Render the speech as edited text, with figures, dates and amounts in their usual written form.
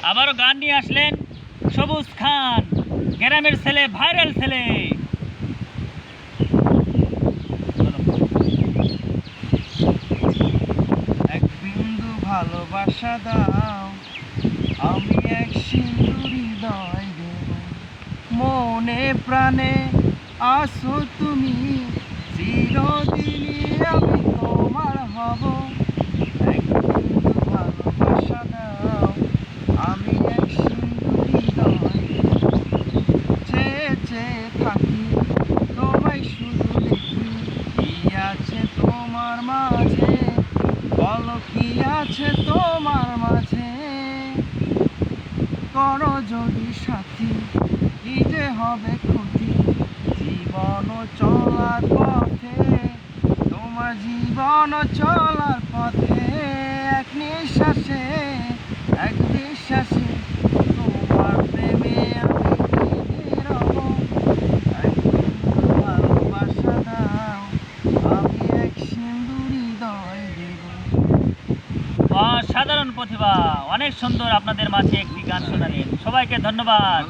আবারও গান নিয়ে আসলেন সবুজ খান, গ্রামের ছেলে, ভাইরাল ছেলে। এক বিন্দু ভালোবাসা দাও, আমি এক সিন্ধু হৃদয় দেব। মনে প্রাণে আসো তুমি, চিরদিনই আমি তোমার হব। এক বিন্দু ভালোবাসা দাও, আমি এক সিন্ধু হৃদয় দেব। চেয়ে চেয়ে থাকি তোমায় শুধু দেখি, কি আছে তোমার মাঝে, বলো কি আছে তোমার মাঝে। করো যদি সাথী, কি যে হবে ক্ষতি জীবন চলার পথে, তোমার জীবন চলার পথে। এক নিঃশ্বাসে, এক বিশ্বাসে, তোমার প্রেমে আমি বেঁধে রব। এক বিন্দু ভালোবাসা দাও, আমি এক সিন্ধু হৃদয় দেব। অসাধারণ প্রতিভা, অনেক সুন্দর। আপনাদের মাঝে একটি গান শোনালেন, সবাইকে ধন্যবাদ।